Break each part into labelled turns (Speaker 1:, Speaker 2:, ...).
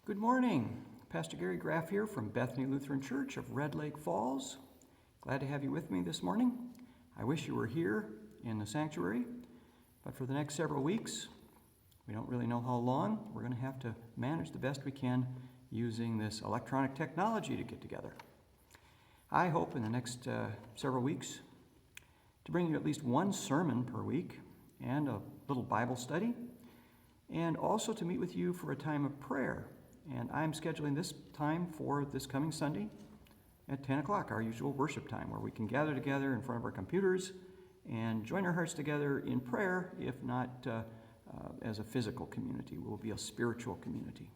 Speaker 1: Good morning. Pastor Gary Graff here from Bethany Lutheran Church of Red Lake Falls. Glad to have you with me this morning. I wish you were here in the sanctuary, but for the next several weeks, we don't really know how long, we're going to have to manage the best we can using this electronic technology to get together. I hope in the next several weeks to bring you at least one sermon per week and a little Bible study, and also to meet with you for a time of prayer. And I'm scheduling this time for this coming Sunday at 10 o'clock, our usual worship time, where we can gather together in front of our computers and join our hearts together in prayer, if not as a physical community. We'll be a spiritual community.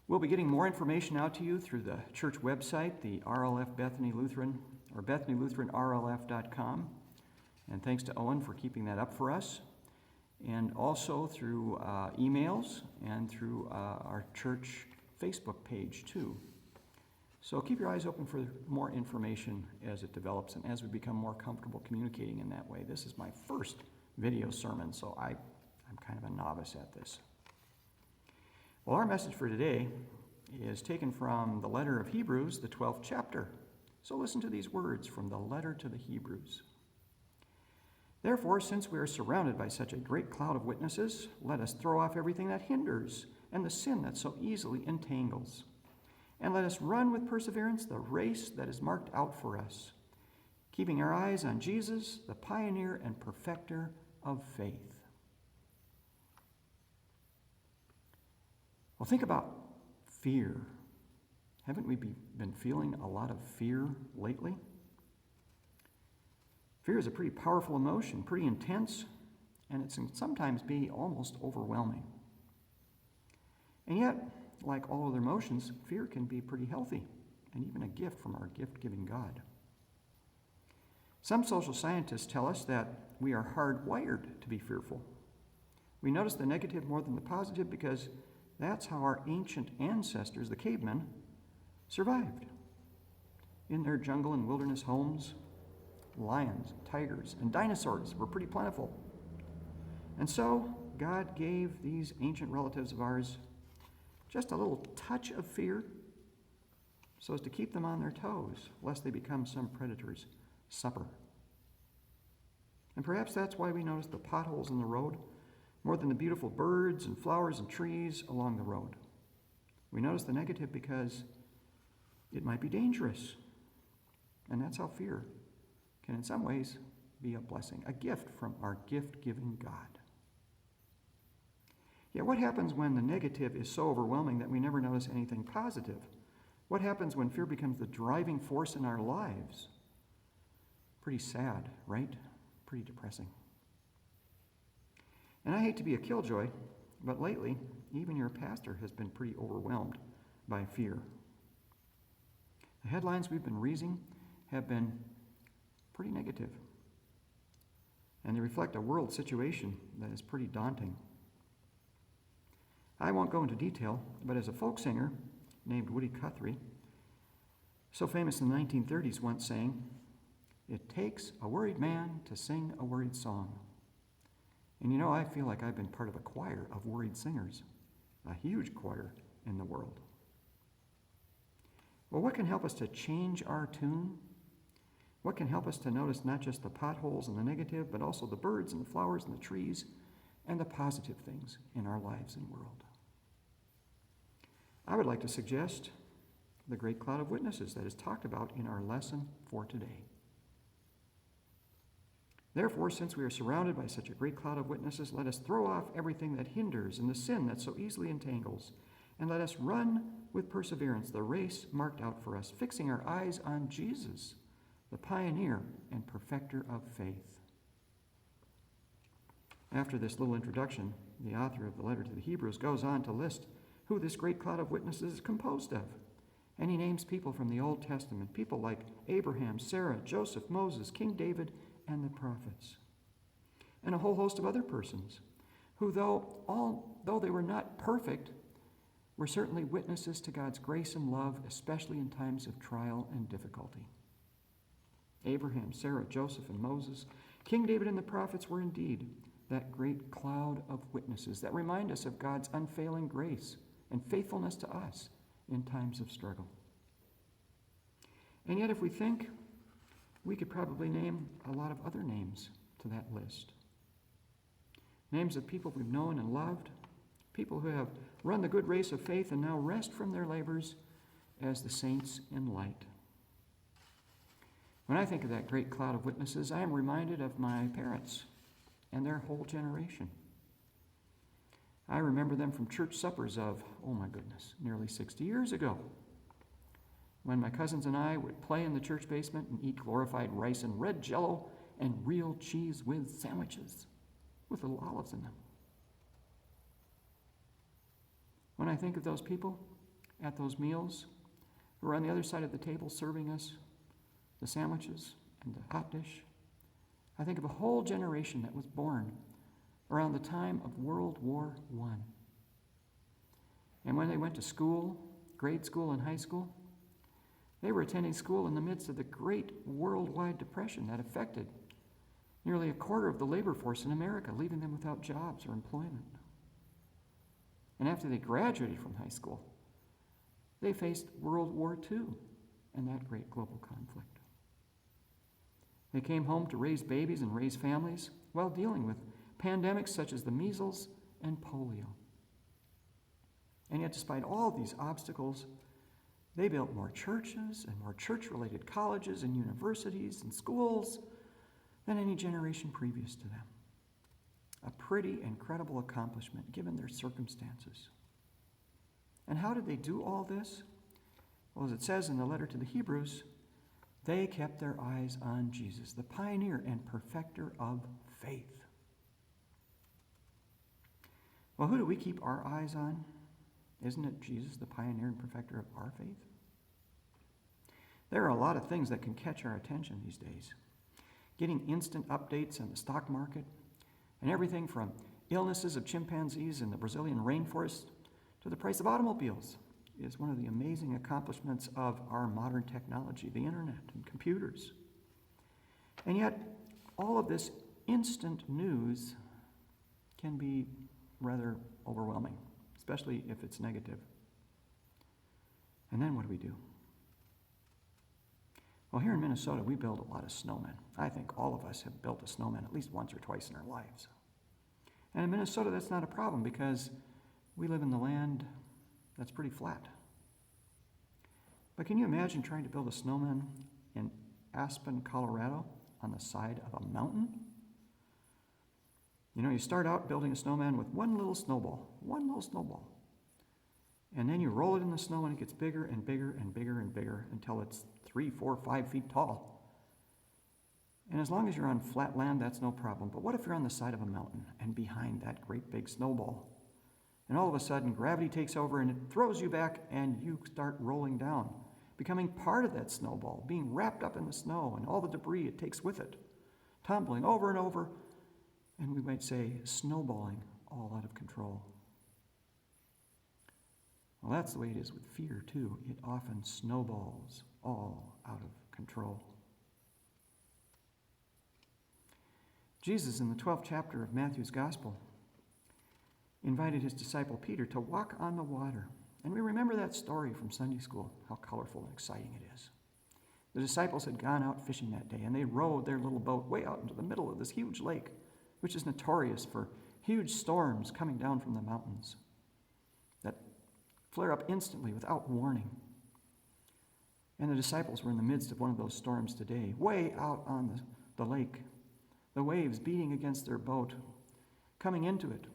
Speaker 1: We'll be getting more information out to you through the church website, the RLF Bethany Lutheran, or BethanyLutheranRLF.com. And thanks to Owen for keeping that up for us. And also through emails and through our church Facebook page too. So keep your eyes open for more information as it develops and as we become more comfortable communicating in that way. This is my first video sermon, so I'm kind of a novice at this. Well, our message for today is taken from the letter of Hebrews, the 12th chapter. So listen to these words from the letter to the Hebrews. Therefore, since we are surrounded by such a great cloud of witnesses, let us throw off everything that hinders and the sin that so easily entangles. And let us run with perseverance the race that is marked out for us, keeping our eyes on Jesus, the pioneer and perfecter of faith. Well, think about fear. Haven't we been feeling a lot of fear lately? Fear is a pretty powerful emotion, pretty intense, and it can sometimes be almost overwhelming. And yet, like all other emotions, fear can be pretty healthy and even a gift from our gift-giving God. Some social scientists tell us that we are hardwired to be fearful. We notice the negative more than the positive because that's how our ancient ancestors, the cavemen, survived. In their jungle and wilderness homes, lions, tigers, and dinosaurs were pretty plentiful. And so God gave these ancient relatives of ours just a little touch of fear so as to keep them on their toes, lest they become some predator's supper. And perhaps that's why we notice the potholes in the road more than the beautiful birds and flowers and trees along the road. We notice the negative because it might be dangerous. And that's how fear can in some ways be a blessing, a gift from our gift-giving God. Yet what happens when the negative is so overwhelming that we never notice anything positive? What happens when fear becomes the driving force in our lives? Pretty sad, right? Pretty depressing. And I hate to be a killjoy, but lately, even your pastor has been pretty overwhelmed by fear. The headlines we've been reading have been pretty negative, and they reflect a world situation that is pretty daunting. I won't go into detail, but as a folk singer named Woody Guthrie, so famous in the 1930s, once sang, "It takes a worried man to sing a worried song." And you know, I feel like I've been part of a choir of worried singers, a huge choir in the world. Well, what can help us to change our tune? What can help us to notice not just the potholes and the negative, but also the birds and the flowers and the trees and the positive things in our lives and world? I would like to suggest the great cloud of witnesses that is talked about in our lesson for today. Therefore, since we are surrounded by such a great cloud of witnesses, let us throw off everything that hinders and the sin that so easily entangles, and let us run with perseverance the race marked out for us, fixing our eyes on Jesus, the pioneer and perfecter of faith. After this little introduction, the author of the letter to the Hebrews goes on to list who this great cloud of witnesses is composed of. And he names people from the Old Testament, people like Abraham, Sarah, Joseph, Moses, King David, and the prophets. And a whole host of other persons who, though they were not perfect, were certainly witnesses to God's grace and love, especially in times of trial and difficulty. Abraham, Sarah, Joseph, and Moses, King David, and the prophets were indeed that great cloud of witnesses that remind us of God's unfailing grace and faithfulness to us in times of struggle. And yet, if we think, we could probably name a lot of other names to that list. Names of people we've known and loved, people who have run the good race of faith and now rest from their labors as the saints in light. When I think of that great cloud of witnesses, I am reminded of my parents and their whole generation. I remember them from church suppers of, oh my goodness, nearly 60 years ago, when my cousins and I would play in the church basement and eat glorified rice and red Jell-O and real cheese with sandwiches with little olives in them. When I think of those people at those meals who are on the other side of the table serving us the sandwiches and the hot dish, I think of a whole generation that was born around the time of World War I. And when they went to school, grade school and high school, they were attending school in the midst of the great worldwide depression that affected nearly a quarter of the labor force in America, leaving them without jobs or employment. And after they graduated from high school, they faced World War II and that great global conflict. They came home to raise babies and raise families while dealing with pandemics such as the measles and polio. And yet, despite all these obstacles, they built more churches and more church-related colleges and universities and schools than any generation previous to them. A pretty incredible accomplishment given their circumstances. And how did they do all this? Well, as it says in the letter to the Hebrews, they kept their eyes on Jesus, the pioneer and perfecter of faith. Well, who do we keep our eyes on? Isn't it Jesus, the pioneer and perfecter of our faith? There are a lot of things that can catch our attention these days. Getting instant updates on the stock market, and everything from illnesses of chimpanzees in the Brazilian rainforest to the price of automobiles is one of the amazing accomplishments of our modern technology, the internet and computers. And yet, all of this instant news can be rather overwhelming, especially if it's negative. And then what do? Well, here in Minnesota, we build a lot of snowmen. I think all of us have built a snowman at least once or twice in our lives. And in Minnesota, that's not a problem because we live in the land that's pretty flat. But can you imagine trying to build a snowman in Aspen, Colorado, on the side of a mountain? You know, you start out building a snowman with one little snowball. And then you roll it in the snow and it gets bigger and bigger and bigger and bigger until it's 3, 4, 5 feet tall. And as long as you're on flat land, that's no problem. But what if you're on the side of a mountain and behind that great big snowball? And all of a sudden, gravity takes over and it throws you back and you start rolling down, becoming part of that snowball, being wrapped up in the snow and all the debris it takes with it, tumbling over and over, and we might say snowballing all out of control. Well, that's the way it is with fear, too. It often snowballs all out of control. Jesus, in the 12th chapter of Matthew's Gospel, invited his disciple Peter to walk on the water. And we remember that story from Sunday school, how colorful and exciting it is. The disciples had gone out fishing that day, and they rowed their little boat way out into the middle of this huge lake, which is notorious for huge storms coming down from the mountains that flare up instantly without warning. And the disciples were in the midst of one of those storms today, way out on the lake, the waves beating against their boat, coming into it,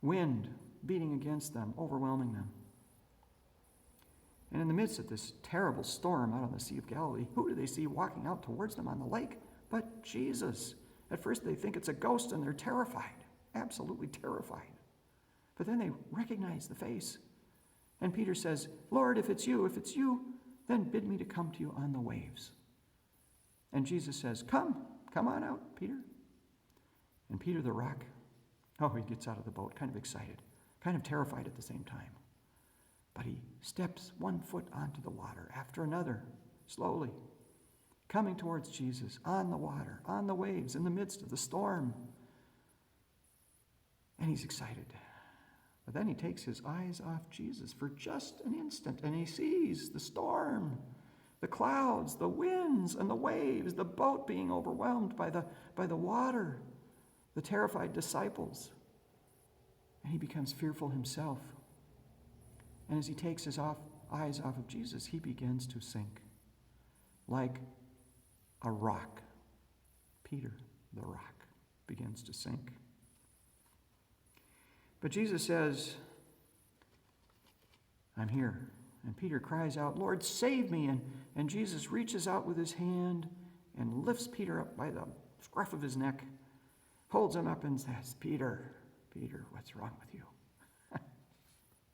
Speaker 1: wind beating against them, overwhelming them. And in the midst of this terrible storm out on the Sea of Galilee, who do they see walking out towards them on the lake but Jesus? At first they think it's a ghost and they're terrified, absolutely terrified. But then they recognize the face. And Peter says, "Lord, if it's you, then bid me to come to you on the waves." And Jesus says, Come on out, Peter. And Peter the rock, he gets out of the boat, kind of excited, kind of terrified at the same time. But he steps one foot onto the water after another, slowly, coming towards Jesus on the water, on the waves, in the midst of the storm. And he's excited. But then he takes his eyes off Jesus for just an instant, and he sees the storm, the clouds, the winds, and the waves, the boat being overwhelmed by the water, the terrified disciples. And he becomes fearful himself. And as he takes his eyes off of Jesus, he begins to sink like a rock. Peter, the rock, begins to sink. But Jesus says, I'm here. And Peter cries out, Lord, save me. And Jesus reaches out with his hand and lifts Peter up by the scruff of his neck, holds him up and says, Peter, what's wrong with you?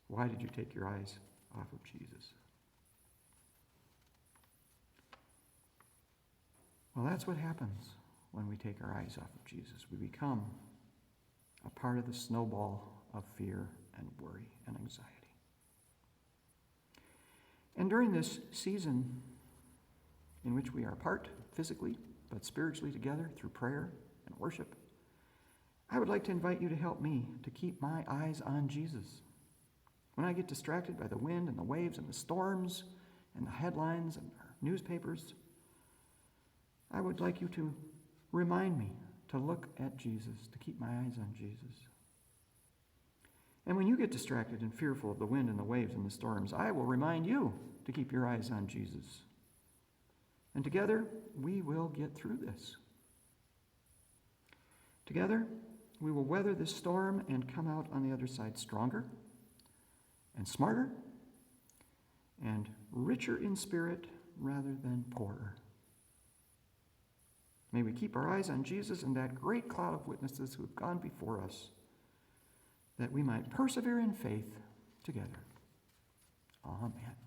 Speaker 1: Why did you take your eyes off of Jesus? Well, that's what happens when we take our eyes off of Jesus. We become a part of the snowball of fear and worry and anxiety. And during this season in which we are apart physically but spiritually together through prayer and worship, I would like to invite you to help me to keep my eyes on Jesus. When I get distracted by the wind and the waves and the storms and the headlines and our newspapers, I would like you to remind me to look at Jesus, to keep my eyes on Jesus. And when you get distracted and fearful of the wind and the waves and the storms, I will remind you to keep your eyes on Jesus. And together, we will get through this. Together, we will weather this storm and come out on the other side stronger and smarter and richer in spirit rather than poorer. May we keep our eyes on Jesus and that great cloud of witnesses who have gone before us, that we might persevere in faith together. Amen.